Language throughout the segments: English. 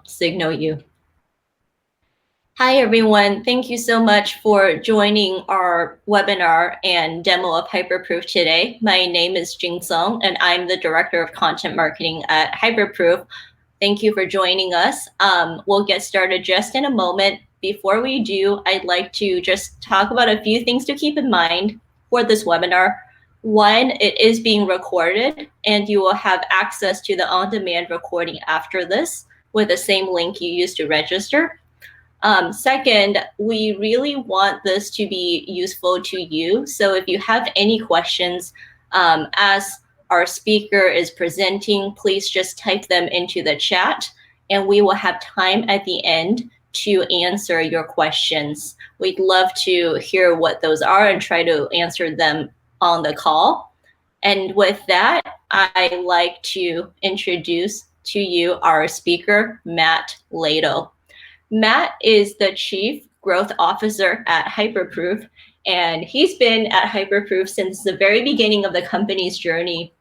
signal you. Hi, everyone. Thank you so much for joining our webinar and demo of Hyperproof today. My name is Jing Song, and I'm the Director of Content Marketing at Hyperproof. Thank you for joining us. We'll get started just in a moment. Before we do, I'd like to just talk about a few things to keep in mind for this webinar. One, it is being recorded, and you will have access to the on-demand recording after this with the same link you used to register. Second, we really want this to be useful to you. So if you have any questions as our speaker is presenting, please just type them into the chat, and we will have time at the end to answer your questions. We'd love to hear what those are and try to answer them on the call. And with that, I'd like to introduce to you our speaker, Matt Ladle. Matt is the Chief Growth Officer at Hyperproof, and he's been at Hyperproof since the very beginning of the company's journey.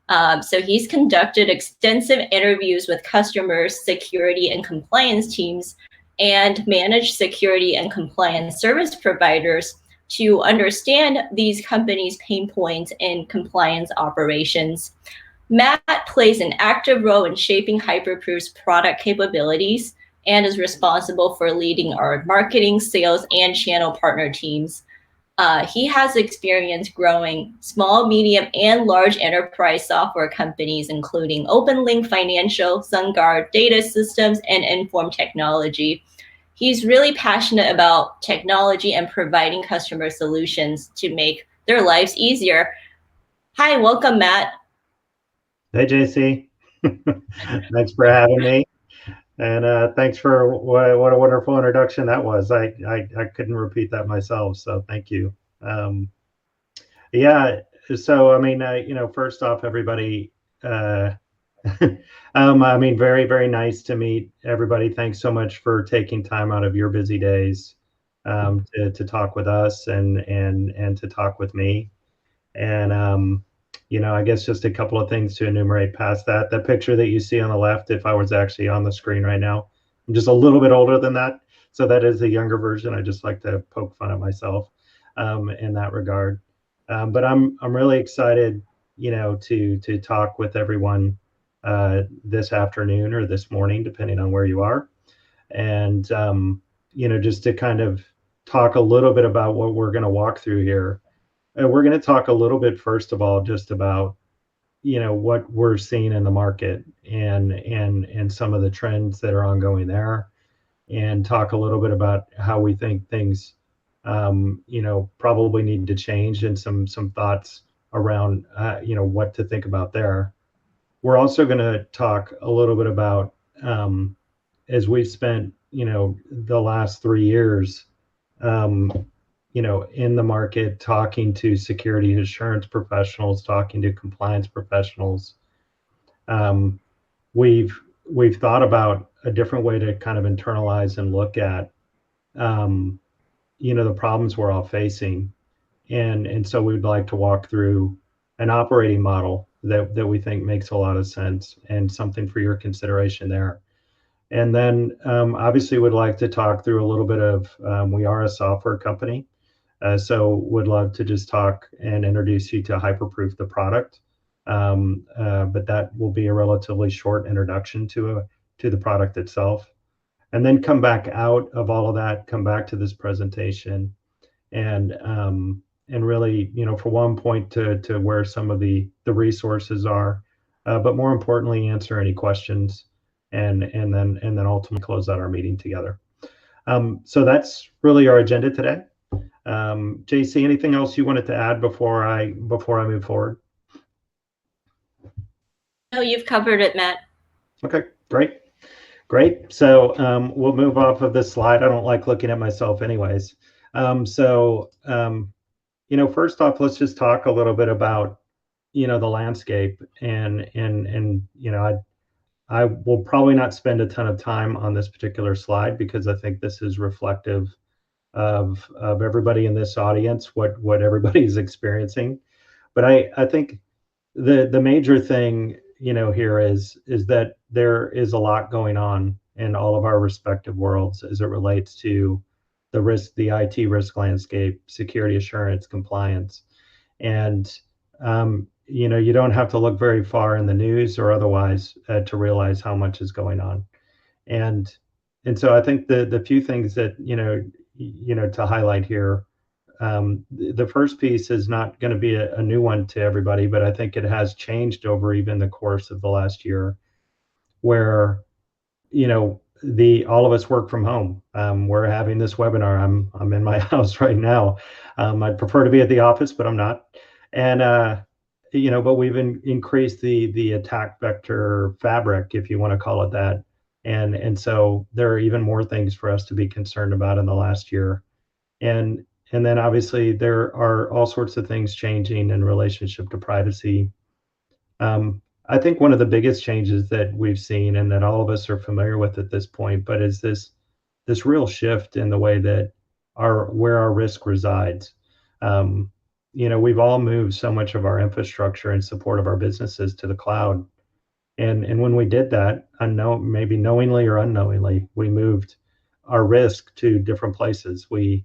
So he's conducted extensive interviews with customers, security and compliance teams, and managed security and compliance service providers to understand these companies' pain points in compliance operations. Matt plays an active role in shaping Hyperproof's product capabilities and is responsible for leading our marketing, sales, and channel partner teams. He has experience growing small, medium, and large enterprise software companies, including OpenLink Financial, SunGard Data Systems, and Inform Technology. He's really passionate about technology and providing customer solutions to make their lives easier. Hi, welcome, Matt. Hey, JC. Thanks for having me. And thanks for what a wonderful introduction that was. I couldn't repeat that myself, so thank you. Yeah, so I mean, first off, everybody, I mean, very, very nice to meet everybody. Thanks so much for taking time out of your busy days to talk with us and to talk with me. And I guess just a couple of things to enumerate past that. The picture that you see on the left, if I was actually on the screen right now, I'm just a little bit older than that. So that is a younger version. I just like to poke fun at myself in that regard. But I'm really excited, to talk with everyone this afternoon or this morning, depending on where you are. And, just to kind of talk a little bit about what we're going to walk through here. We're going to talk a little bit, first of all, just about, what we're seeing in the market and some of the trends that are ongoing there, and talk a little bit about how we think things, probably need to change, and some thoughts around, what to think about there. We're also going to talk a little bit about, as we've spent, the last 3 years, in the market, talking to security assurance professionals, talking to compliance professionals. We've thought about a different way to kind of internalize and look at, the problems we're all facing. And so we'd like to walk through an operating model that we think makes a lot of sense, and something for your consideration there. And then obviously would like to talk through a little bit of, we are a software company. So would love to just talk and introduce you to Hyperproof, the product. But that will be a relatively short introduction to the product itself. And then come back out of all of that, come back to this presentation, and really, for one, point to where some of the resources are, but more importantly, answer any questions, and then ultimately close out our meeting together. So that's really our agenda today. JC, anything else you wanted to add before I move forward? No, you've covered it, Matt. Okay, great. So we'll move off of this slide. I don't like looking at myself anyways. First off, let's just talk a little bit about, the landscape, and I will probably not spend a ton of time on this particular slide, because I think this is reflective of everybody in this audience, what everybody's experiencing. But I think the major thing, here is that there is a lot going on in all of our respective worlds as it relates to the IT risk landscape, security assurance, compliance. And you don't have to look very far in the news or otherwise to realize how much is going on. And so I think the few things that to highlight here, the first piece is not going to be a new one to everybody, but I think it has changed over even the course of the last year, where the all of us work from home. We're having this webinar. I'm in my house right now. I'd prefer to be at the office, but I'm not. And but we've increased the attack vector fabric, if you want to call it that. And so there are even more things for us to be concerned about in the last year. And then obviously there are all sorts of things changing in relationship to privacy. I think one of the biggest changes that we've seen and that all of us are familiar with at this point, but is this real shift in the way that where our risk resides. Um, we've all moved so much of our infrastructure in support of our businesses to the cloud. And when we did that, maybe knowingly or unknowingly, we moved our risk to different places. It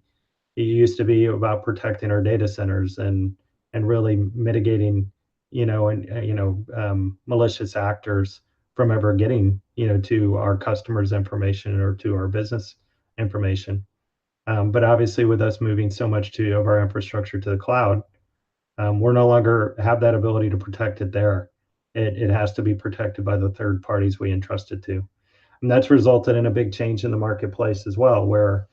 used to be about protecting our data centers and really mitigating, malicious actors from ever getting, to our customers' information or to our business information. But obviously, with us moving so much of our infrastructure to the cloud, we're no longer have that ability to protect it there. It has to be protected by the third parties we entrust it to. And that's resulted in a big change in the marketplace as well, where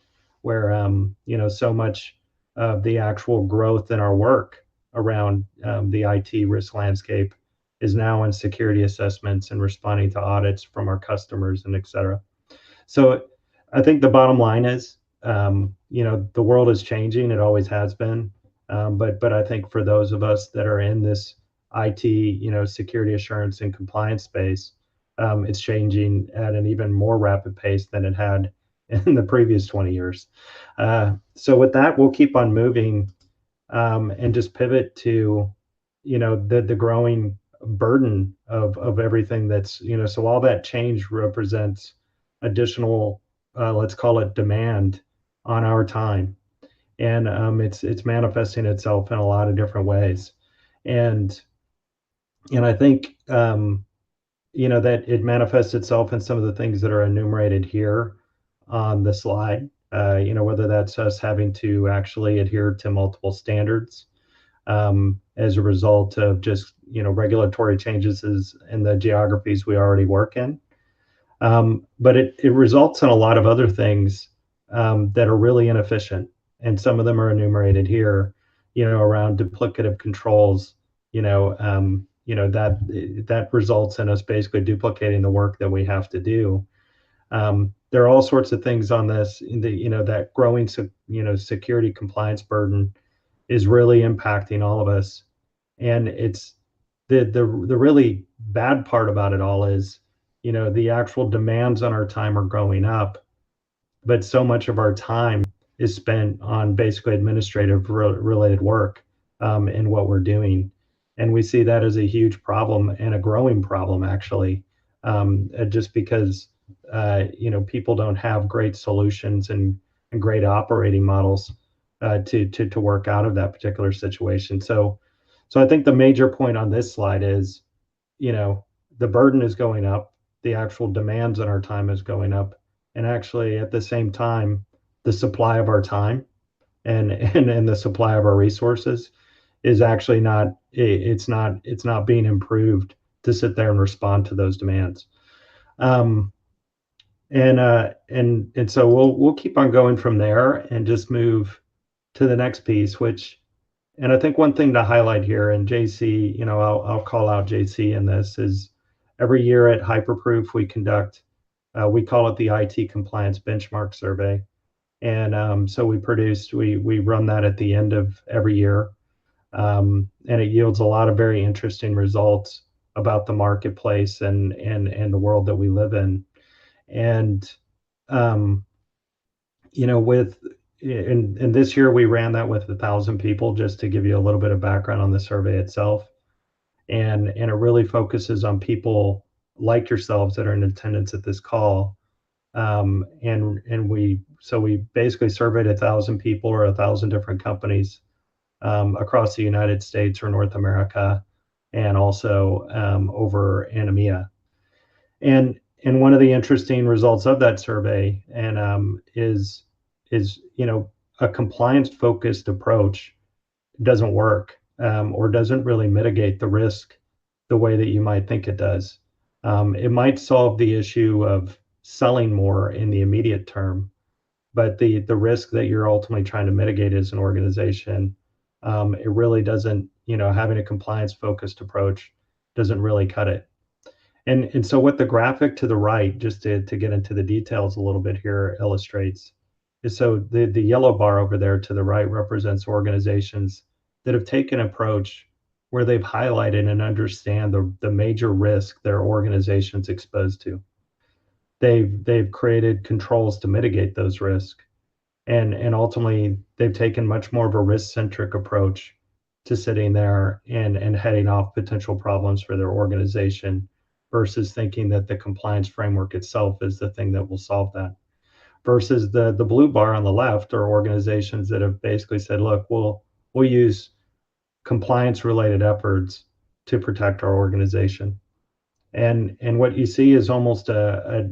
so much of the actual growth in our work around the IT risk landscape is now in security assessments and responding to audits from our customers and et cetera. So I think the bottom line is, the world is changing. It always has been. But I think for those of us that are in this IT, security assurance and compliance space, it's changing at an even more rapid pace than it had in the previous 20 years. So with that, we'll keep on moving and just pivot to, the growing burden of everything that's, so all that change represents additional, let's call it demand on our time. And it's manifesting itself in a lot of different ways. And I think, that it manifests itself in some of the things that are enumerated here on the slide. Whether that's us having to actually adhere to multiple standards as a result of just regulatory changes in the geographies we already work in. But it results in a lot of other things that are really inefficient, and some of them are enumerated here. Around duplicative controls. That results in us basically duplicating the work that we have to do. There are all sorts of things on this. That growing security compliance burden is really impacting all of us, and it's the really bad part about it all is, the actual demands on our time are going up, but so much of our time is spent on basically administrative related work in what we're doing. And we see that as a huge problem and a growing problem, actually, just because, people don't have great solutions and great operating models to work out of that particular situation. So I think the major point on this slide is, the burden is going up, the actual demands on our time is going up, and actually at the same time, the supply of our time and the supply of our resources is actually not being improved to sit there and respond to those demands. Um, and so we'll keep on going from there and just move to the next piece, and I think one thing to highlight here, and JC, I'll call out JC in this, is every year at Hyperproof we conduct, we call it the IT compliance benchmark survey. And so we run that at the end of every year. And it yields a lot of very interesting results about the marketplace and the world that we live in. And um, with in this year we ran that with 1,000 people, just to give you a little bit of background on the survey itself. And it really focuses on people like yourselves that are in attendance at this call, And we basically surveyed 1,000 people or 1,000 different companies across the United States or North America, and also over in EMEA. And one of the interesting results of that survey is a compliance focused approach doesn't work, or doesn't really mitigate the risk the way that you might think it does. It might solve the issue of selling more in the immediate term, but the risk that you're ultimately trying to mitigate as an organization, it really doesn't. Having a compliance focused approach doesn't really cut it. And so what the graphic to the right, just to get into the details a little bit here, illustrates is, so the yellow bar over there to the right represents organizations that have taken an approach where they've highlighted and understand the major risk their organization's exposed to. They've created controls to mitigate those risks, and ultimately they've taken much more of a risk-centric approach to sitting there and heading off potential problems for their organization, versus thinking that the compliance framework itself is the thing that will solve that. Versus the blue bar on the left are organizations that have basically said, look, we'll use compliance related efforts to protect our organization. And what you see is almost a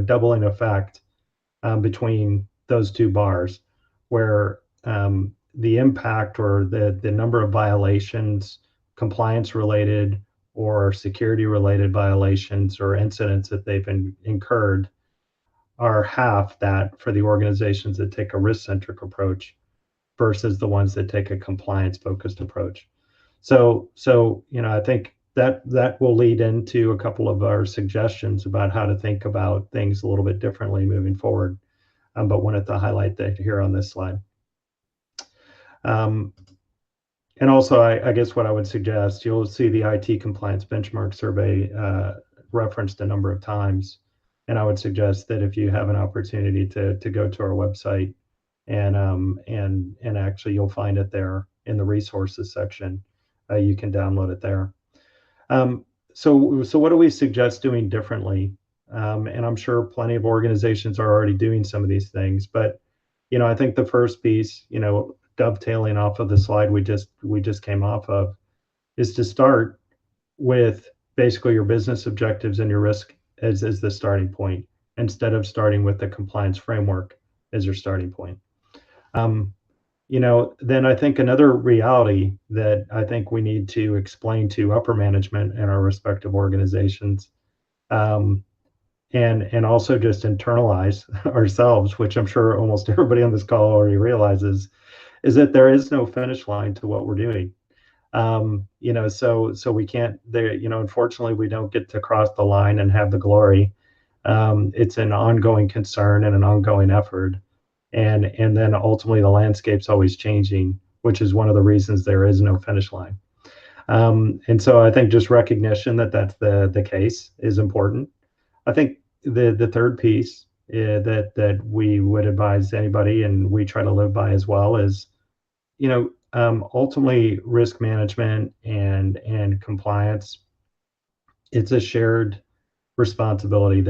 doubling effect between those two bars, where the impact or the number of violations, compliance related or security related violations or incidents that they've incurred, are half that for the organizations that take a risk centric approach versus the ones that take a compliance focused approach. So I think that will lead into a couple of our suggestions about how to think about things a little bit differently moving forward. But wanted to highlight that here on this slide. Um, and also, I guess what I would suggest, you'll see the IT compliance benchmark survey referenced a number of times. And I would suggest that if you have an opportunity to go to our website, and actually you'll find it there in the resources section. You can download it there. So what do we suggest doing differently? And I'm sure plenty of organizations are already doing some of these things, but I think the first piece, dovetailing off of the slide we just came off of, is to start with basically your business objectives and your risk as the starting point, instead of starting with the compliance framework as your starting point. Then I think another reality that I think we need to explain to upper management in our respective organizations, and also just internalize ourselves, which I'm sure almost everybody on this call already realizes, is that there is no finish line to what we're doing. So we can't there, unfortunately we don't get to cross the line and have the glory. It's an ongoing concern and an ongoing effort. And then ultimately the landscape's always changing, which is one of the reasons there is no finish line. And so I think just recognition that that's the case is important. I think the third piece that we would advise anybody, and we try to live by as well, is ultimately risk management and compliance. It's a shared responsibility.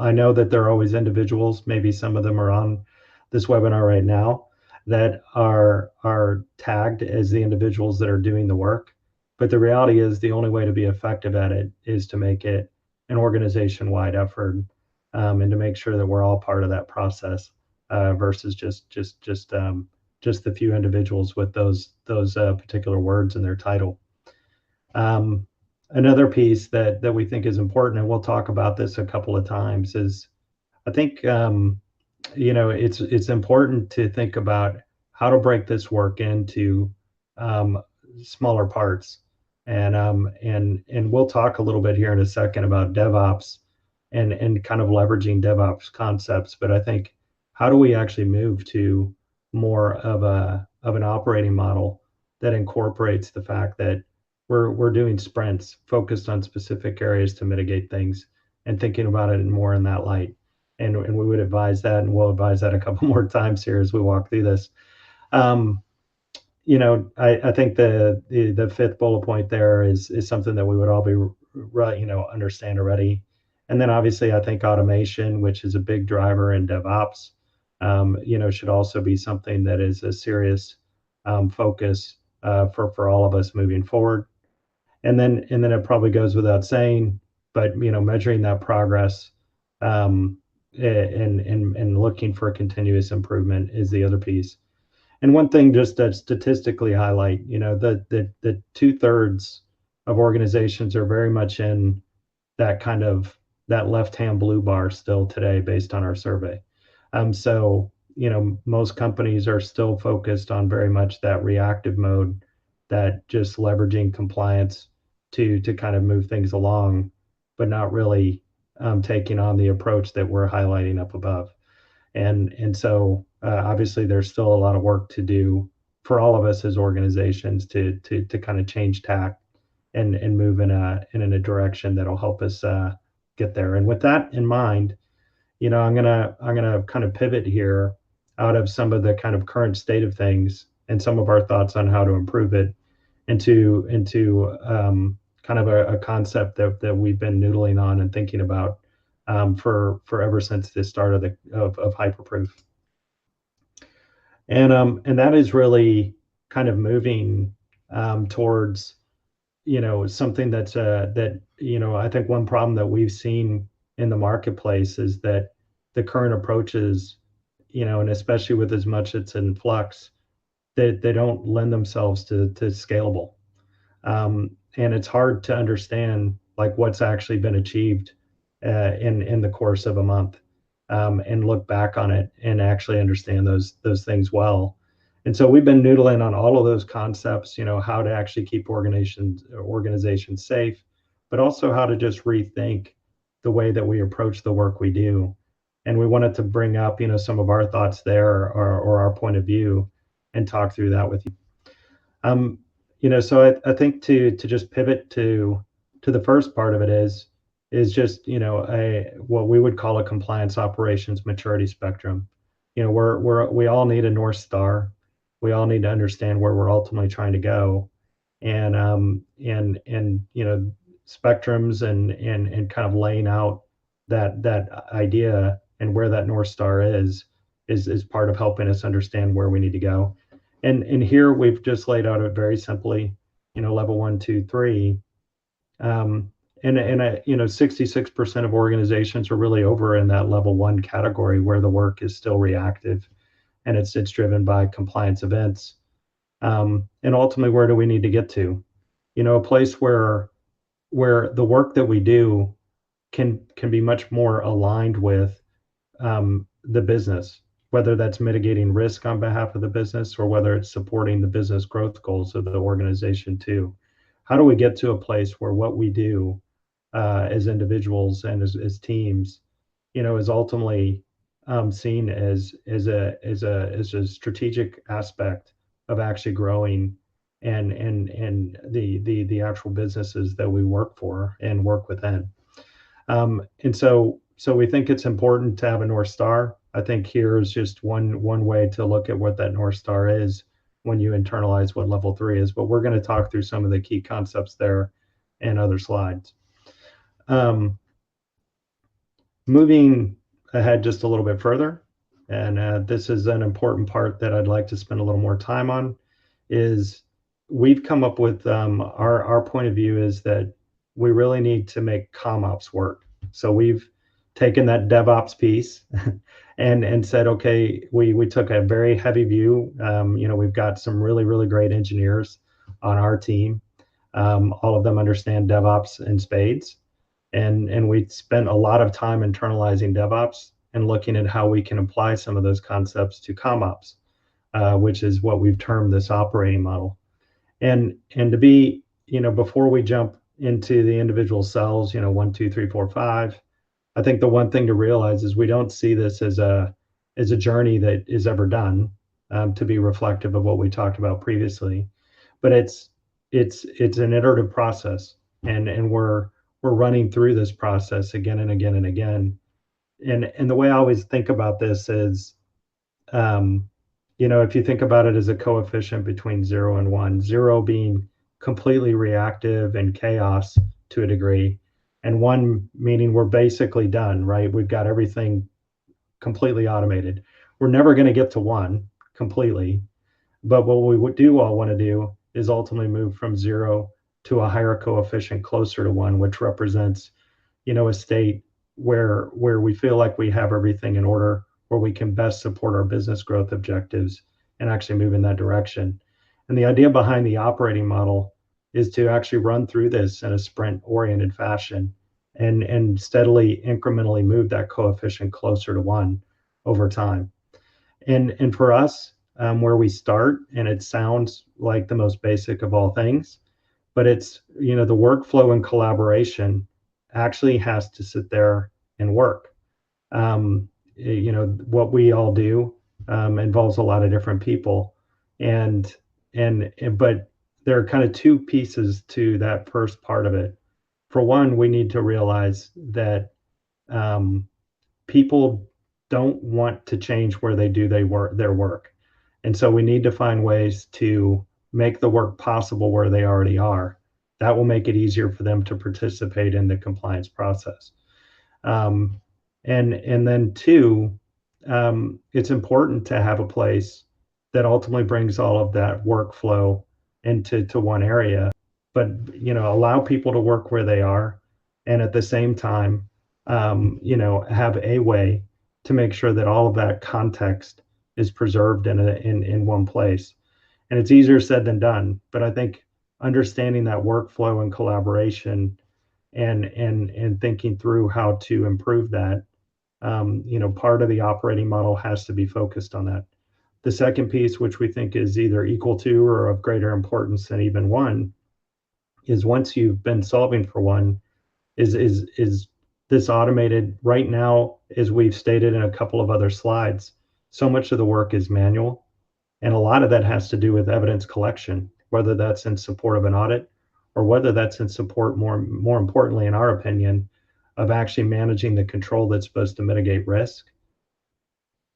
I know that there are always individuals, maybe some of them are on this webinar right now, that are tagged as the individuals that are doing the work. But the reality is the only way to be effective at it is to make it an organization-wide effort, and to make sure that we're all part of that process, versus just the few individuals with those particular words in their title. Another piece that we think is important, and we'll talk about this a couple of times, is I think it's important to think about how to break this work into smaller parts, and we'll talk a little bit here in a second about DevOps and kind of leveraging DevOps concepts. But I think, how do we actually move to more of an operating model that incorporates the fact that we're doing sprints focused on specific areas to mitigate things, and thinking about it more in that light. And we would advise that, and we'll advise that a couple more times here as we walk through this. I think the fifth bullet point there is something that we would all be understand already, And then obviously, I think automation, which is a big driver in DevOps, should also be something that is a serious focus for all of us moving forward. And then it probably goes without saying, but measuring that progress um, and looking for continuous improvement is the other piece. And one thing just to statistically highlight, the 2/3 of organizations are very much in that kind of that left-hand blue bar still today based on our survey. So, most companies are still focused on very much that reactive mode, that just leveraging compliance to kind of move things along, but not really taking on the approach that we're highlighting up above. And so obviously there's still a lot of work to do for all of us as organizations to kind of change tack and move in a direction that'll help us get there. And with that in mind, I'm gonna kind of pivot here out of some of the kind of current state of things and some of our thoughts on how to improve it into kind of a concept that we've been noodling on and thinking about for ever since the start of Hyperproof. And that is really kind of moving towards something that I think one problem that we've seen in the marketplace is that the current approaches, and especially with as much it's in flux, they don't lend themselves to scalable. And it's hard to understand like what's actually been achieved in the course of a month, and look back on it and actually understand those things well. And so we've been noodling on all of those concepts, how to actually keep organizations safe, but also how to just rethink the way that we approach the work we do. And we wanted to bring up, some of our thoughts there or our point of view and talk through that with you. Um, so I think to just pivot to the first part of it is just a what we would call a compliance operations maturity spectrum. We all need a North Star. We all need to understand where we're ultimately trying to go, and spectrums and kind of laying out that idea and where that North Star is part of helping us understand where we need to go. And here we've just laid out it very simply, level one, two, three. Um, and 66% of organizations are really over in that level one category where the work is still reactive and it's driven by compliance events. And ultimately, where do we need to get to? A place where the work that we do can be much more aligned with the business, whether that's mitigating risk on behalf of the business or whether it's supporting the business growth goals of the organization too. How do we get to a place where what we do as individuals and as teams, is ultimately seen as a strategic aspect of actually growing and the actual businesses that we work for and work within. And so we think it's important to have a North Star. I think here is just one way to look at what that North Star is when you internalize what level three is. But we're going to talk through some of the key concepts there and other slides. Moving ahead just a little bit further, and this is an important part that I'd like to spend a little more time on, is we've come up with our point of view is that we really need to make ComOps work. So we've taken that DevOps piece and said, okay, we took a very heavy view. We've got some really great engineers on our team. All of them understand DevOps in spades, and we spent a lot of time internalizing DevOps and looking at how we can apply some of those concepts to ComOps, which is what we've termed this operating model. And to be, before we jump into the individual cells, 1, 2, 3, 4, 5, I think the one thing to realize is we don't see this as a journey that is ever done, to be reflective of what we talked about previously, but it's an iterative process, and we're running through this process again and again and again. And the way I always think about this is, if you think about it as a coefficient between 0 and 1, 0 being completely reactive and chaos to a degree, and one meaning we're basically done, right? We've got everything completely automated. We're never going to get to one completely, but what we would do all want to do is ultimately move from zero to a higher coefficient closer to one, which represents, a state where we feel like we have everything in order, where we can best support our business growth objectives and actually move in that direction. And the idea behind the operating model is to actually run through this in a sprint oriented fashion and steadily incrementally move that coefficient closer to one over time. And for us, where we start, and it sounds like the most basic of all things, but it's, the workflow and collaboration actually has to sit there and work. What we all do involves a lot of different people, and but there are kind of two pieces to that first part of it. For one, we need to realize that um, people don't want to change where they do their work. And so we need to find ways to make the work possible where they already are. That will make it easier for them to participate in the compliance process. Um, and then two, it's important to have a place that ultimately brings all of that workflow into one area, but allow people to work where they are, and at the same time, have a way to make sure that all of that context is preserved in one place. And it's easier said than done, but I think understanding that workflow and collaboration and thinking through how to improve that, part of the operating model has to be focused on that. The second piece, which we think is either equal to or of greater importance than even one, is once you've been solving for one, is this automated right now, as we've stated in a couple of other slides, so much of the work is manual, and a lot of that has to do with evidence collection, whether that's in support of an audit or whether that's in support, more importantly, in our opinion, of actually managing the control that's supposed to mitigate risk.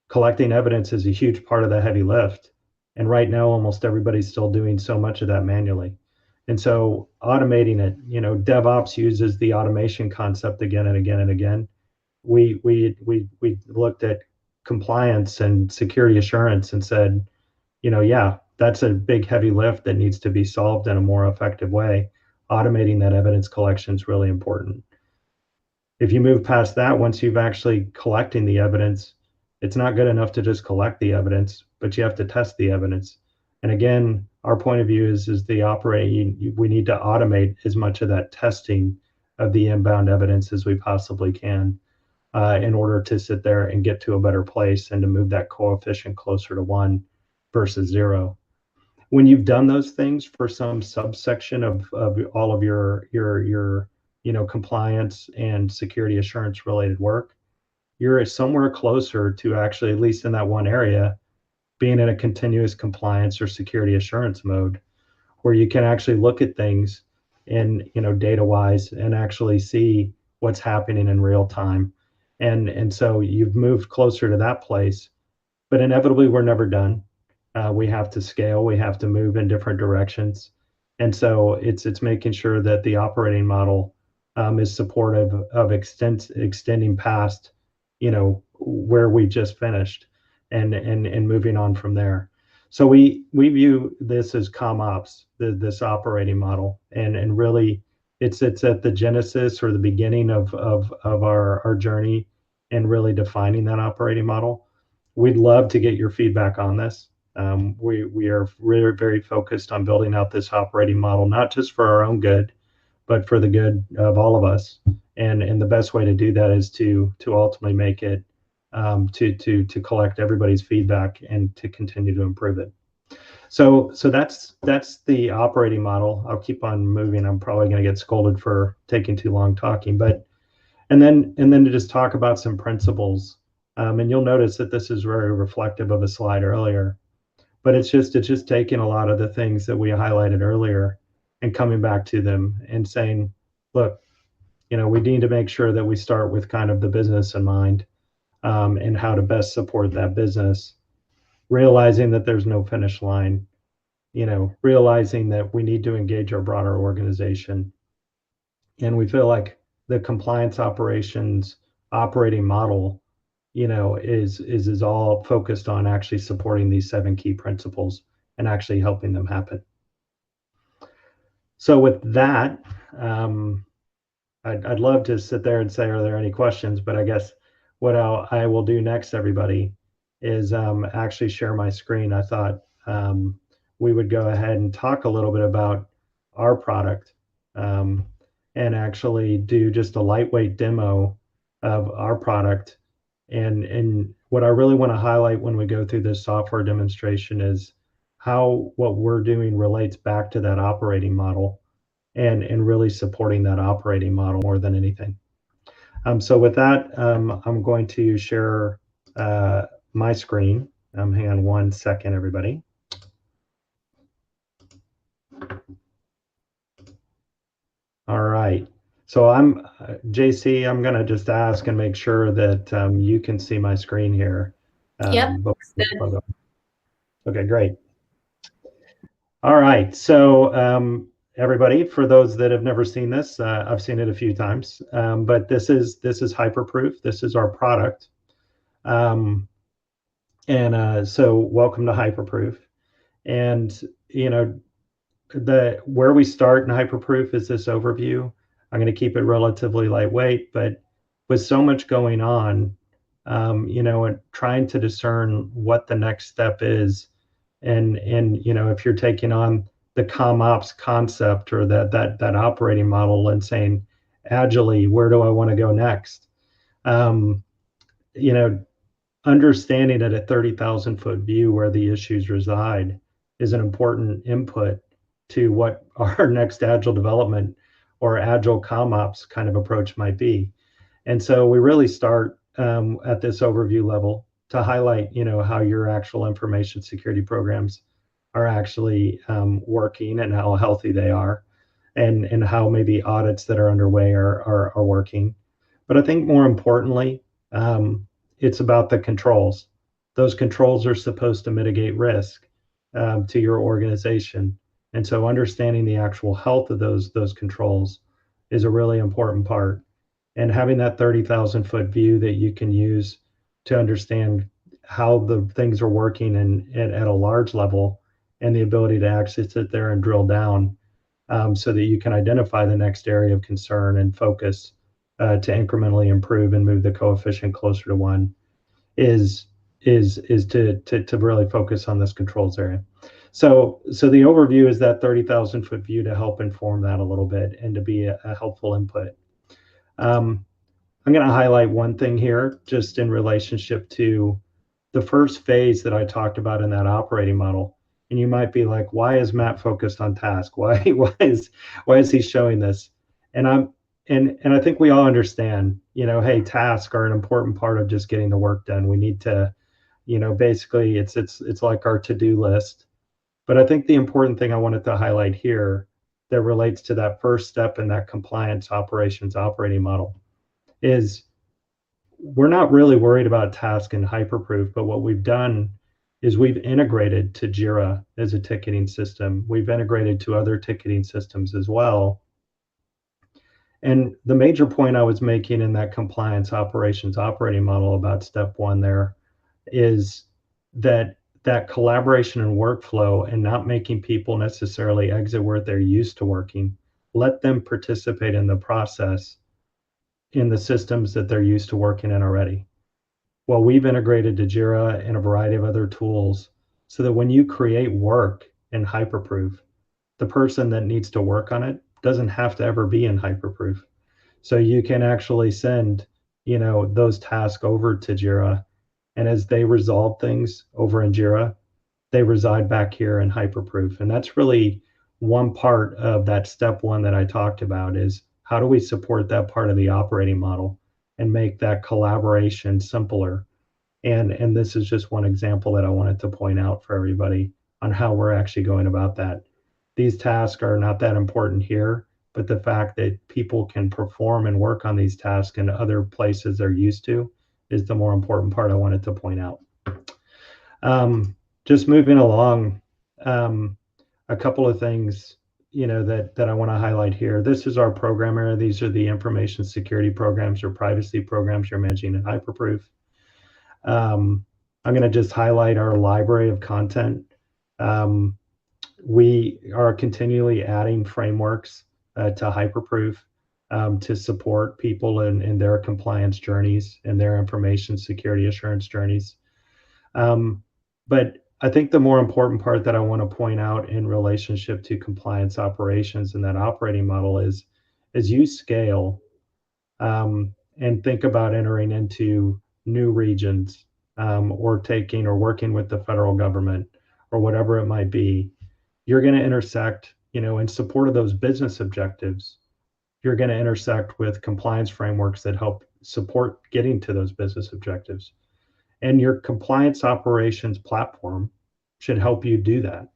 Collecting evidence is a huge part of the heavy lift. And right now, almost everybody's still doing so much of that manually. And so automating it, DevOps uses the automation concept again and again and again. We looked at compliance and security assurance and said, yeah, that's a big heavy lift that needs to be solved in a more effective way. Automating that evidence collection is really important. If you move past that, once you've actually collecting the evidence, it's not good enough to just collect the evidence, but you have to test the evidence. And again, our point of view is the operating, we need to automate as much of that testing of the inbound evidence as we possibly can, in order to sit there and get to a better place and to move that coefficient closer to one versus zero. When you've done those things for some subsection of all of your compliance and security assurance related work, you're somewhere closer to actually, at least in that one area, being in a continuous compliance or security assurance mode, where you can actually look at things in, data wise, and actually see what's happening in real time. And so you've moved closer to that place, but inevitably we're never done. We have to scale, we have to move in different directions. And so it's making sure that the operating model is supportive of extending past, where we just finished, and moving on from there. So we view this as ComOps, this operating model, and really it's at the genesis or the beginning of our journey and really defining that operating model. We'd love to get your feedback on this. We are really very focused on building out this operating model, not just for our own good, but for the good of all of us. And the best way to do that is to ultimately make it, to collect everybody's feedback and to continue to improve it. So that's the operating model. I'll keep on moving. I'm probably going to get scolded for taking too long talking, but and then to just talk about some principles. And you'll notice that this is very reflective of a slide earlier, but it's just taking a lot of the things that we highlighted earlier and coming back to them and saying, look, we need to make sure that we start with kind of the business in mind, and how to best support that business, realizing that there's no finish line, realizing that we need to engage our broader organization. And we feel like the compliance operations operating model, is all focused on actually supporting these 7 key principles and actually helping them happen. So with that, I'd love to sit there and say, are there any questions? But I guess what I will do next, everybody, is actually share my screen. I thought we would go ahead and talk a little bit about our product, and actually do just a lightweight demo of our product. And what I really want to highlight when we go through this software demonstration is how what we're doing relates back to that operating model, and really supporting that operating model more than anything. So with that, I'm going to share my screen. Hang on one second, everybody. All right. So JC, I'm going to just ask and make sure that you can see my screen here. Yep. Okay, great. All right. So everybody, for those that have never seen this, I've seen it a few times, but this is Hyperproof. This is our product. So welcome to Hyperproof. And where we start in Hyperproof is this overview. I'm going to keep it relatively lightweight, but with so much going on, and trying to discern what the next step is, and if you're taking on the ComOps concept or that operating model and saying agilely, where do I want to go next? Um, you know, Understanding at a 30,000-foot view where the issues reside is an important input to what our next agile development or agile ComOps kind of approach might be. And so we really start at this overview level to highlight, how your actual information security programs are actually working and how healthy they are, and how maybe audits that are underway are working. But I think more importantly, it's about the controls. Those controls are supposed to mitigate risk to your organization. And so understanding the actual health of those controls is a really important part. And having that 30,000-foot view that you can use to understand how the things are working and at a large level, and the ability to actually sit there and drill down, so that you can identify the next area of concern and focus to incrementally improve and move the coefficient closer to 1, is to really focus on this controls area. So the overview is that 30,000-foot view to help inform that a little bit and to be a helpful input. I'm going to highlight one thing here just in relationship to the first phase that I talked about in that operating model. And you might be like, why is Matt focused on task? Why is he showing this? And I think we all understand, hey, tasks are an important part of just getting the work done. We need to, basically it's like our to-do list. But I think the important thing I wanted to highlight here that relates to that first step in that compliance operations operating model is we're not really worried about task and Hyperproof, but what we've done is we've integrated to Jira as a ticketing system. We've integrated to other ticketing systems as well. And the major point I was making in that compliance operations operating model about step 1 there is that collaboration and workflow, and not making people necessarily exit where they're used to working, let them participate in the process in the systems that they're used to working in already. Well, we've integrated to Jira and a variety of other tools so that when you create work in Hyperproof, the person that needs to work on it doesn't have to ever be in Hyperproof. So you can actually send, those tasks over to Jira, and as they resolve things over in Jira, they reside back here in Hyperproof. And that's really one part of that step 1 that I talked about, is how do we support that part of the operating model and make that collaboration simpler? And this is just one example that I wanted to point out for everybody on how we're actually going about that. These tasks are not that important here, but the fact that people can perform and work on these tasks in other places they're used to is the more important part I wanted to point out. Just moving along, a couple of things that I want to highlight here. This is our program area. These are the information security programs or privacy programs you're managing in Hyperproof. I'm going to just highlight our library of content. Um, we are continually adding frameworks to Hyperproof to support people in their compliance journeys and their information security assurance journeys. But I think the more important part that I want to point out in relationship to compliance operations and that operating model is as you scale and think about entering into new regions or taking or working with the federal government or whatever it might be, you're going to intersect, in support of those business objectives, you're going to intersect with compliance frameworks that help support getting to those business objectives. And your compliance operations platform should help you do that.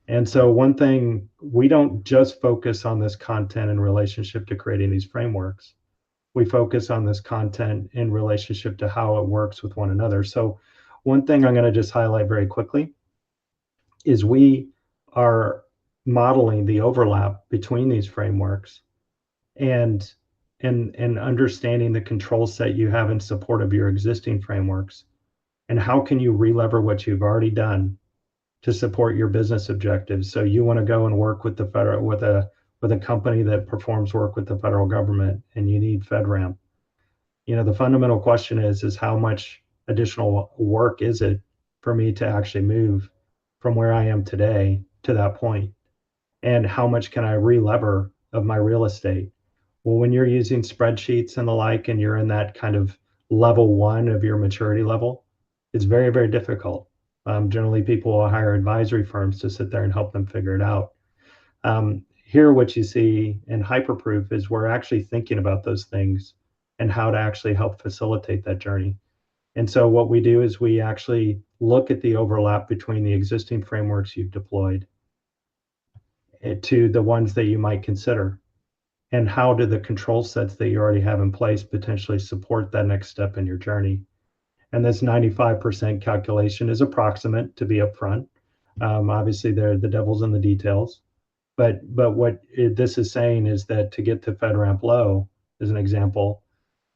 And so, one thing, we don't just focus on this content in relationship to creating these frameworks. We focus on this content in relationship to how it works with one another. So, one thing I'm going to just highlight very quickly is we are modeling the overlap between these frameworks and and understanding the control set you have in support of your existing frameworks and how can you relever what you've already done to support your business objectives. So you want to go and work with the federal with a company that performs work with the federal government and you need FedRAMP. The fundamental question is how much additional work is it for me to actually move from where I am today to that point? And how much can I relever of my real estate? Well, when you're using spreadsheets and the like, and you're in that kind of level one of your maturity level, it's very, very difficult. Generally, people will hire advisory firms to sit there and help them figure it out. Here, what you see in Hyperproof is we're actually thinking about those things and how to actually help facilitate that journey. And so, what we do is we actually look at the overlap between the existing frameworks you've deployed to the ones that you might consider. And how do the control sets that you already have in place potentially support that next step in your journey? And this 95% calculation is approximate, to be upfront. Obviously, the devil's in the details. But what this is saying is that to get to FedRAMP low, as an example,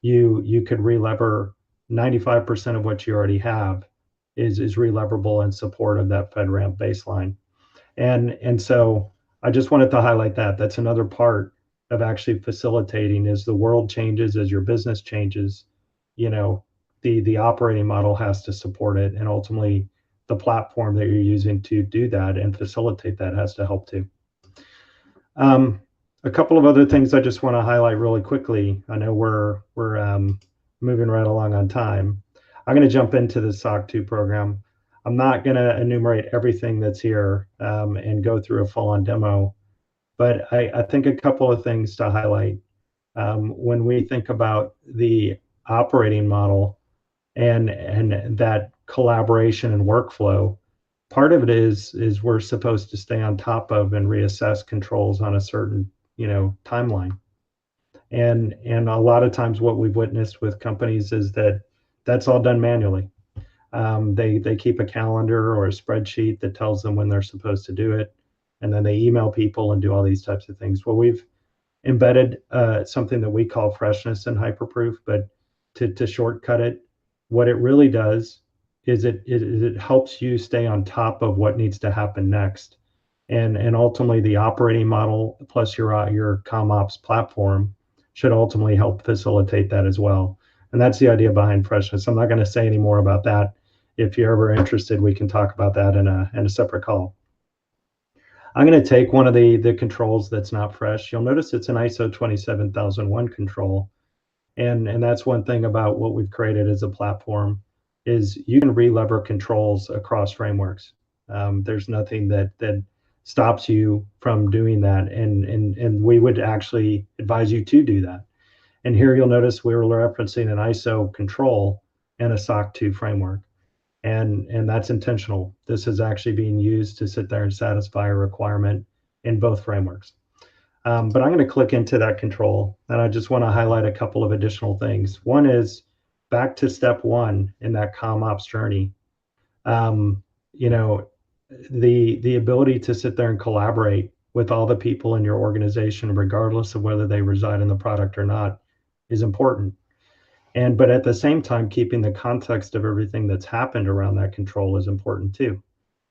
you could relever 95% of what you already have is releverable in support of that FedRAMP baseline. And so I just wanted to highlight that. That's another part of actually facilitating as the world changes, as your business changes, the operating model has to support it. And ultimately the platform that you're using to do that and facilitate that has to help too. A couple of other things I just want to highlight really quickly. I know we're moving right along on time. I'm going to jump into the SOC 2 program. I'm not going to enumerate everything that's here and go through a full-on demo, but I think a couple of things to highlight. When we think about the operating model and that collaboration and workflow, part of it is we're supposed to stay on top of and reassess controls on a certain timeline. And a lot of times what we've witnessed with companies is that that's all done manually. They keep a calendar or a spreadsheet that tells them when they're supposed to do it, and then they email people and do all these types of things. Well, we've embedded something that we call freshness in Hyperproof, but to shortcut it, what it really does is it helps you stay on top of what needs to happen next, and ultimately the operating model plus your ComOps platform should ultimately help facilitate that as well. And that's the idea behind freshness. I'm not going to say any more about that. If you're ever interested, we can talk about that in a separate call. I'm going to take one of the controls that's not fresh. You'll notice it's an ISO 27001 control. And that's one thing about what we've created as a platform is you can relever controls across frameworks. There's nothing that stops you from doing that. And we would actually advise you to do that. And here you'll notice we were referencing an ISO control and a SOC 2 framework. And that's intentional. This is actually being used to sit there and satisfy a requirement in both frameworks. But I'm going to click into that control, and I just want to highlight a couple of additional things. One is back to step one in that ComOps journey. The ability to sit there and collaborate with all the people in your organization, regardless of whether they reside in the product or not, is important. But at the same time, keeping the context of everything that's happened around that control is important too.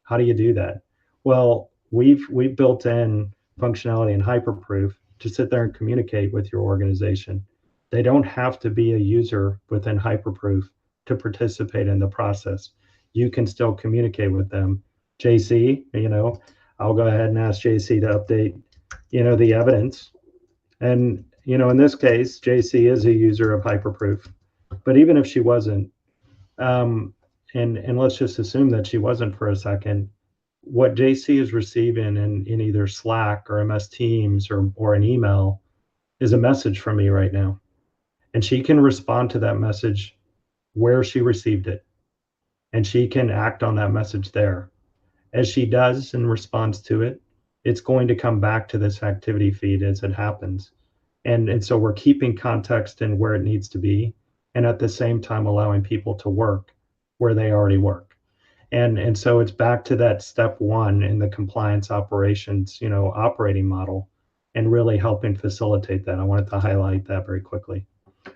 How do you do that? Well, we've built in functionality in Hyperproof to sit there and communicate with your organization. They don't have to be a user within Hyperproof to participate in the process. You can still communicate with them. JC, I'll go ahead and ask JC to update, the evidence. And, in this case, JC is a user of Hyperproof. But even if she wasn't, um, and let's just assume that she wasn't for a second, what JC is receiving in either Slack or MS Teams or an email is a message from me right now. And she can respond to that message where she received it. And she can act on that message there. As she does in response to it, it's going to come back to this activity feed as it happens. And so we're keeping context in where it needs to be, and at the same time allowing people to work where they already work. And so it's back to that step one in the compliance operations, operating model, and really helping facilitate that. I wanted to highlight that very quickly.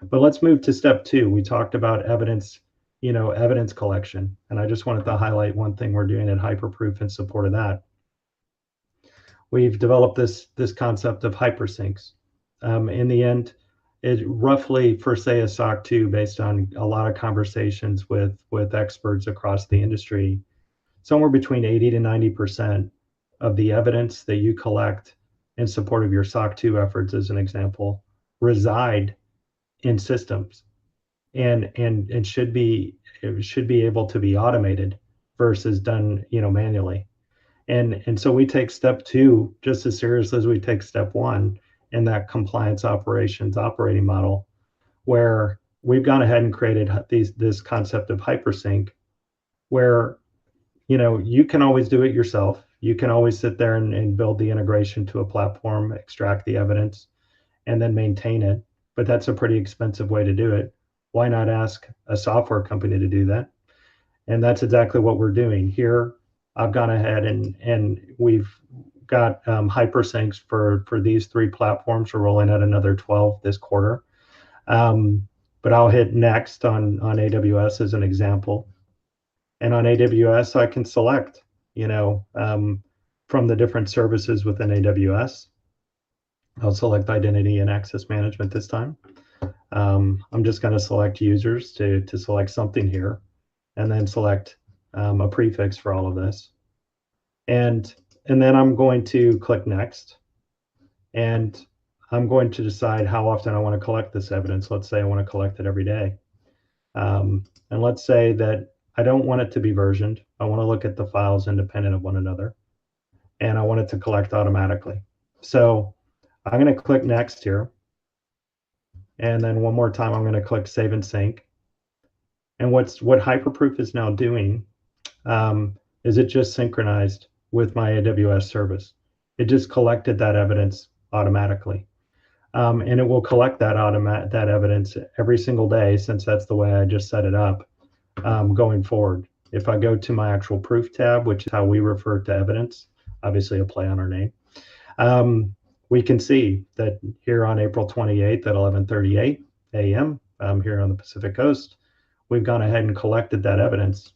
But let's move to step two. We talked about evidence, evidence collection. And I just wanted to highlight one thing we're doing at Hyperproof in support of that. We've developed this concept of hypersyncs. In the end, it roughly, for say a SOC 2, based on a lot of conversations with experts across the industry, somewhere between 80 to 90% of the evidence that you collect in support of your SOC 2 efforts, as an example, reside in systems and should be able to be automated versus done, manually. And so we take step two just as seriously as we take step one in that compliance operations operating model, where we've gone ahead and created this concept of hypersync, where you can always do it yourself. You can always sit there and build the integration to a platform, extract the evidence, and then maintain it. But that's a pretty expensive way to do it. Why not ask a software company to do that? And that's exactly what we're doing here. I've gone ahead and we've got hypersyncs for these three platforms. We're rolling out another 12 this quarter. But I'll hit next on AWS as an example. And on AWS, I can select, from the different services within AWS. I'll select identity and access management this time. I'm just going to select users to select something here, and then select a prefix for all of this. And then I'm going to click next, and I'm going to decide how often I want to collect this evidence. Let's say I want to collect it every day. And let's say that I don't want it to be versioned. I want to look at the files independent of one another, and I want it to collect automatically. So I'm going to click next here. And then one more time, I'm going to click save and sync. And what Hyperproof is now doing is it just synchronized with my AWS service. It just collected that evidence automatically. And it will collect that evidence every single day, since that's the way I just set it up, going forward. If I go to my actual proof tab, which is how we refer to evidence, obviously a play on our name, we can see that here on April 28th at 11:38 a.m. Here on the Pacific Coast, we've gone ahead and collected that evidence.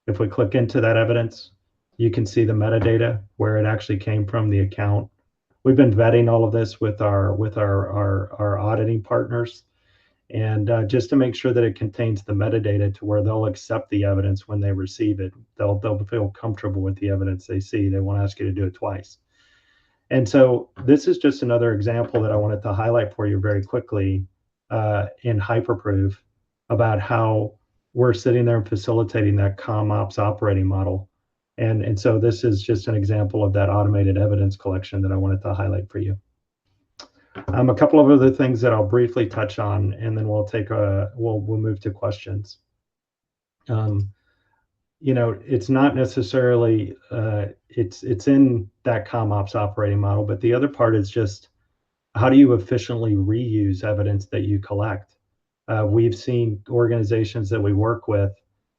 If we click into that evidence, you can see the metadata, where it actually came from, the account. We've been vetting all of this with our auditing partners, and just to make sure that it contains the metadata to where they'll accept the evidence when they receive it. They'll feel comfortable with the evidence they see. They won't ask you to do it twice. And so this is just another example that I wanted to highlight for you very quickly in Hyperproof, about how we're sitting there and facilitating that ComOps operating model. And so this is just an example of that automated evidence collection that I wanted to highlight for you. A couple of other things that I'll briefly touch on, and then we'll move to questions. It's not necessarily it's in that ComOps operating model, but the other part is just, how do you efficiently reuse evidence that you collect? We've seen organizations that we work with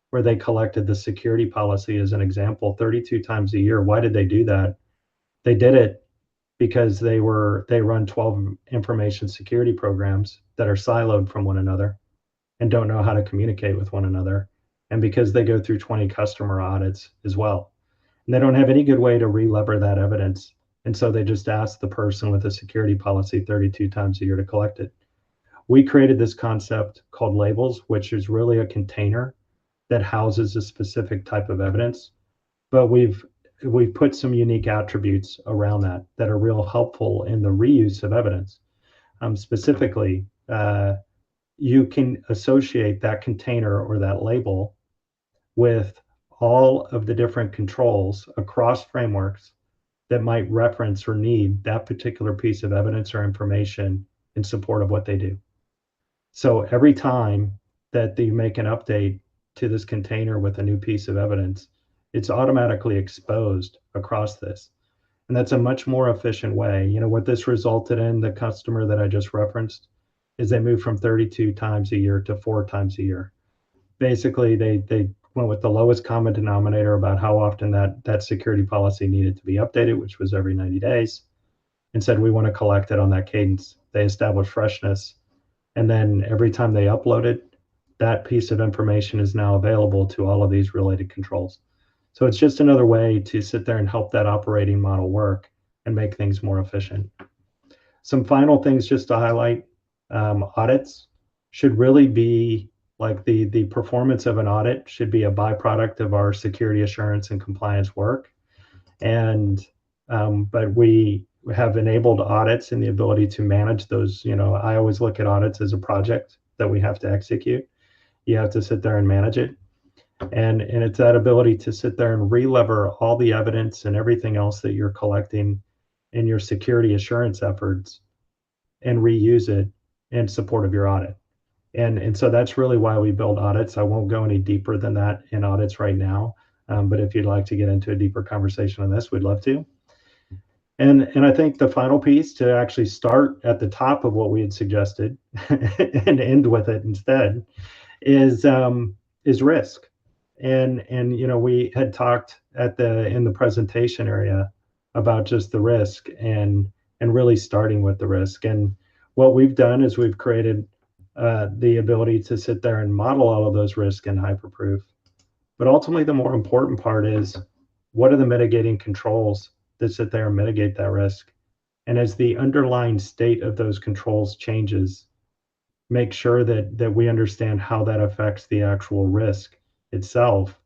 where they collected the security policy, as an example, 32 times a year. Why did they do that? They did it because they run 12 information security programs that are siloed from one another and don't know how to communicate with one another, and because they go through 20 customer audits as well. And they don't have any good way to re-lever that evidence. And so they just ask the person with a security policy 32 times a year to collect it. We created this concept called labels, which is really a container that houses a specific type of evidence. But we've put some unique attributes around that are real helpful in the reuse of evidence. Specifically, you can associate that container or that label with all of the different controls across frameworks that might reference or need that particular piece of evidence or information in support of what they do. So every time that you make an update to this container with a new piece of evidence, it's automatically exposed across this. And that's a much more efficient way. What this resulted in, the customer that I just referenced, is they moved from 32 times a year to 4 times a year. Basically, they went with the lowest common denominator about how often that security policy needed to be updated, which was every 90 days, and said, we want to collect it on that cadence. They established freshness. And then every time they upload it, that piece of information is now available to all of these related controls. So it's just another way to sit there and help that operating model work and make things more efficient. Some final things just to highlight. Audits should really be like the performance of an audit should be a byproduct of our security assurance and compliance work. And but we have enabled audits and the ability to manage those. I always look at audits as a project that we have to execute. You have to sit there and manage it. And it's that ability to sit there and re-lever all the evidence and everything else that you're collecting in your security assurance efforts and reuse it in support of your audit. And so that's really why we build audits. I won't go any deeper than that in audits right now. But if you'd like to get into a deeper conversation on this, we'd love to. And I think the final piece, to actually start at the top of what we had suggested and end with it instead, is risk. And we had talked in the presentation area about just the risk and really starting with the risk. And what we've done is we've created the ability to sit there and model all of those risks in Hyperproof. But ultimately, the more important part is, what are the mitigating controls that sit there and mitigate that risk? And as the underlying state of those controls changes, make sure that we understand how that affects the actual risk itself,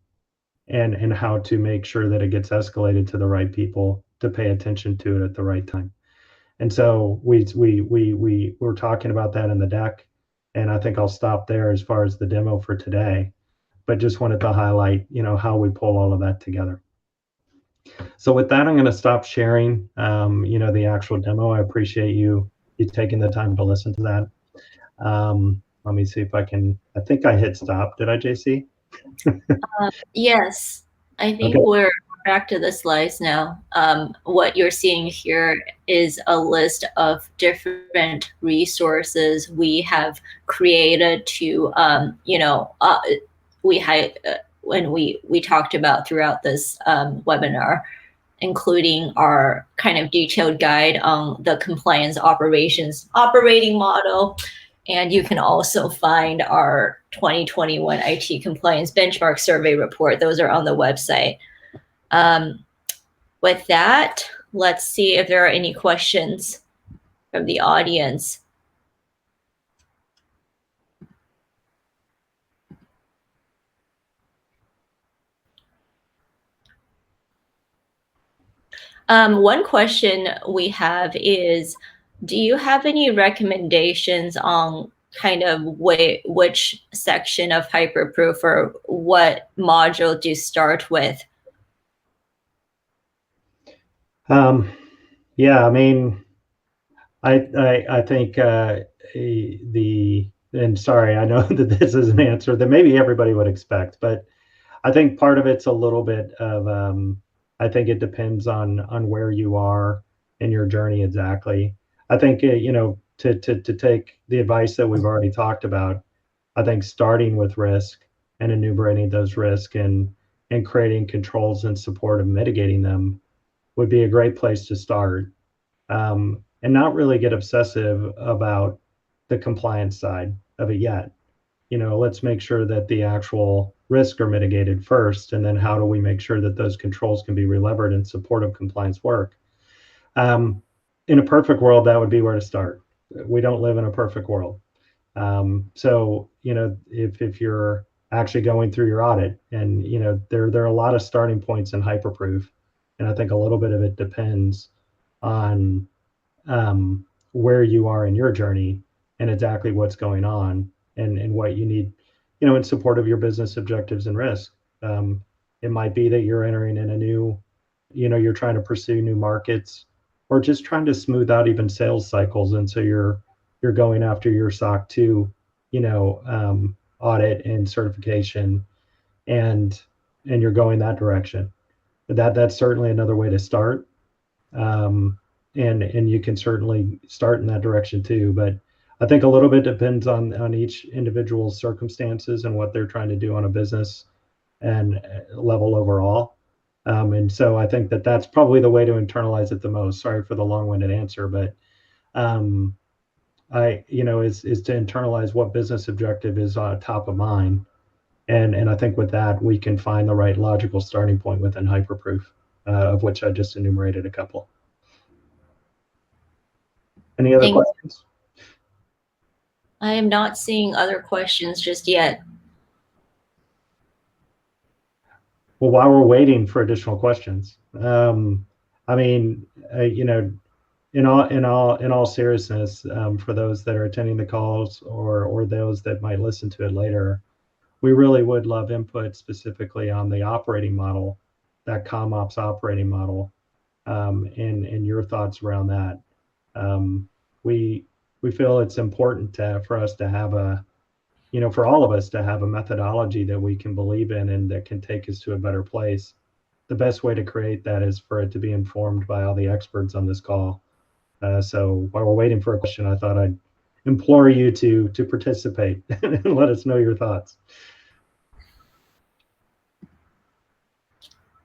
and how to make sure that it gets escalated to the right people to pay attention to it at the right time. And so we're talking about that in the deck, and I think I'll stop there as far as the demo for today, but just wanted to highlight how we pull all of that together. So with that, I'm going to stop sharing the actual demo. I appreciate you taking the time to listen to that. Let me see if I think I hit stop. Did I, JC? Yes, I think Okay. we're back to the slides now. What you're seeing here is a list of different resources we have created to, when we talked about throughout this webinar, including our kind of detailed guide on the compliance operations operating model. And you can also find our 2021 IT compliance benchmark survey report. Those are on the website. With that, let's see if there are any questions from the audience. One question we have is, do you have any recommendations on kind of which section of Hyperproof or what module to start with? Yeah, I mean, I think and sorry, I know that this is an answer that maybe everybody would expect, but I think part of it's a little bit of I think it depends on where you are in your journey exactly. I think to take the advice that we've already talked about, I think starting with risk and enumerating those risks and creating controls in support of mitigating them would be a great place to start. and not really get obsessive about the compliance side of it yet. Let's make sure that the actual risks are mitigated first, and then how do we make sure that those controls can be relevered in support of compliance work? Um, in a perfect world, that would be where to start. We don't live in a perfect world. So, if you're actually going through your audit, and there are a lot of starting points in Hyperproof, and I think a little bit of it depends on where you are in your journey and exactly what's going on, and what you need, in support of your business objectives and risk. Um, it might be that you're entering in a new, you're trying to pursue new markets, or just trying to smooth out even sales cycles, and so you're going after your SOC 2, audit and certification, and you're going that direction. That's certainly another way to start. um, and you can certainly start in that direction too. But I think a little bit depends on each individual's circumstances and what they're trying to do on a business and level overall. And so I think that that's probably the way to internalize it the most. Sorry for the long-winded answer, but um, is to internalize what business objective is top of mind. And I think with that, we can find the right logical starting point within Hyperproof, of which I just enumerated a couple. Any other Thank. questions? I am not seeing other questions just yet. Well, while we're waiting for additional questions, I mean, in all seriousness, for those that are attending the calls, or those that might listen to it later, we really would love input specifically on the operating model, that ComOps operating model, and your thoughts around that. Um, we we feel it's important for us to have for all of us to have a methodology that we can believe in and that can take us to a better place. The best way to create that is for it to be informed by all the experts on this call. So while we're waiting for a question, I thought I'd implore you to participate and let us know your thoughts.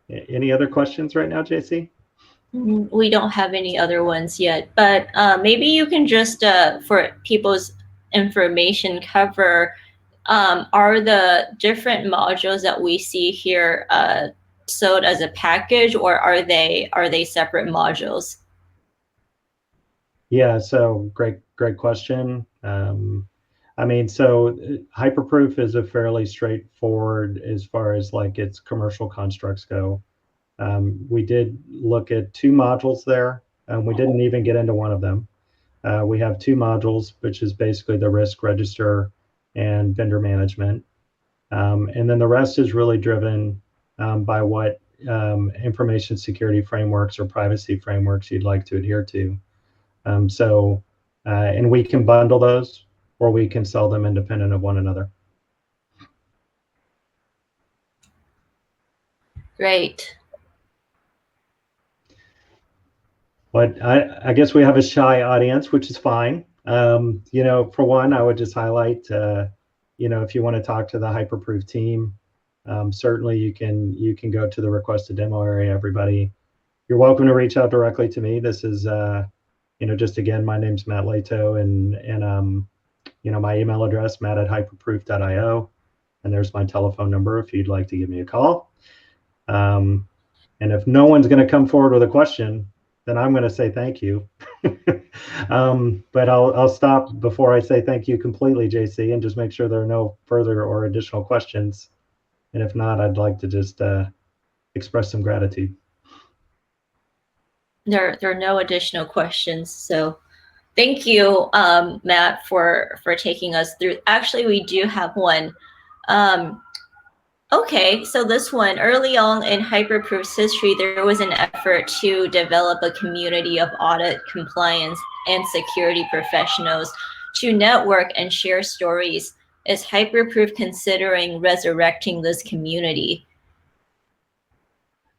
Any other questions right now, JC? We don't have any other ones yet, but maybe you can just, for people's information, cover are the different modules that we see here sold as a package, or are they separate modules? Yeah, so great question. I mean, so Hyperproof is a fairly straightforward as far as like its commercial constructs go. We did look at two modules there. We didn't even get into one of them. We have two modules, which is basically the risk register and vendor management. And then the rest is really driven by what information security frameworks or privacy frameworks you'd like to adhere to. And we can bundle those, or we can sell them independent of one another. Great. But I guess we have a shy audience, which is fine. For one, I would just highlight, if you want to talk to the Hyperproof team, certainly you can go to the request a demo area. Everybody, you're welcome to reach out directly to me. This is, just again, my name's Matt Lato, and my email address, matt@hyperproof.io, and there's my telephone number if you'd like to give me a call. And if no one's going to come forward with a question, then I'm going to say thank you. But I'll stop before I say thank you completely, JC, and just make sure there are no further or additional questions. And if not, I'd like to just express some gratitude. There are no additional questions, so thank you, Matt, for taking us through. Actually, we do have one. Okay, so this one, early on in Hyperproof's history, there was an effort to develop a community of audit, compliance, and security professionals to network and share stories. Is Hyperproof considering resurrecting this community?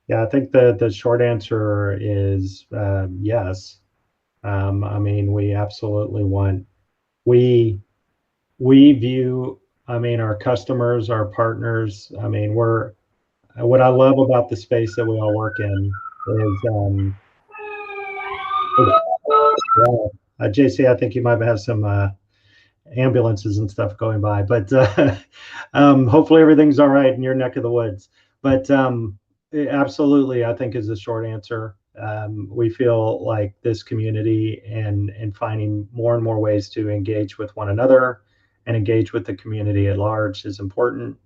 Yeah, I think the short answer is yes. I mean, we absolutely we view, I mean, our customers, our partners. I mean, what I love about the space that we all work in is Well, JC, I think you might have some ambulances and stuff going by, but hopefully everything's all right in your neck of the woods. But absolutely, I think is the short answer. We feel like this community and finding more and more ways to engage with one another and engage with the community at large is important.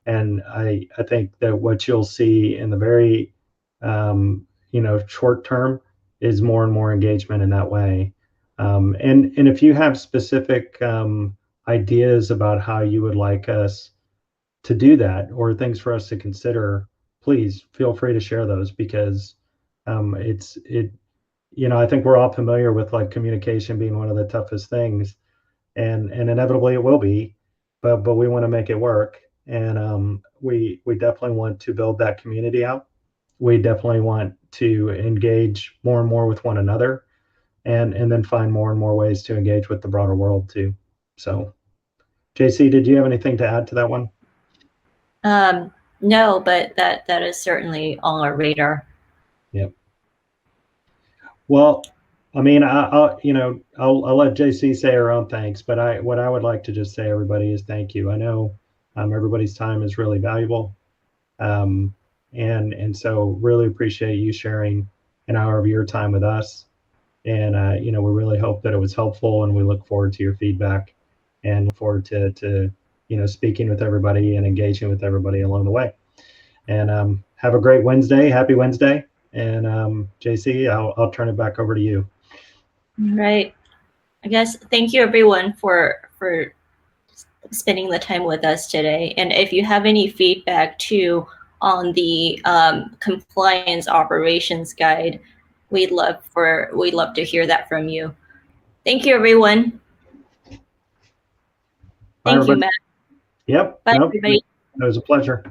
And I think that what you'll see in the very short term is more and more engagement in that way. And if you have specific ideas about how you would like us to do that or things for us to consider, please feel free to share those because I think we're all familiar with like communication being one of the toughest things, and inevitably it will be, but we want to make it work, and we definitely want to build that community out. We definitely want to engage more and more with one another, and then find more and more ways to engage with the broader world too. So, JC, did you have anything to add to that one? No, but that is certainly on our radar. Yep. Well, I mean, I'll let JC say her own thanks, but what I would like to just say, everybody, is thank you. I know everybody's time is really valuable, um, and so really appreciate you sharing an hour of your time with us. And we really hope that it was helpful, and we look forward to your feedback, and look forward to speaking with everybody and engaging with everybody along the way. And have a great Wednesday. Happy Wednesday. And JC, I'll turn it back over to you. Right. I guess thank you everyone for spending the time with us today. And if you have any feedback too on the compliance operations guide, we'd love to hear that from you. Thank you, everyone. Thank you, Matt. Yep. Bye, Nope. everybody. It was a pleasure.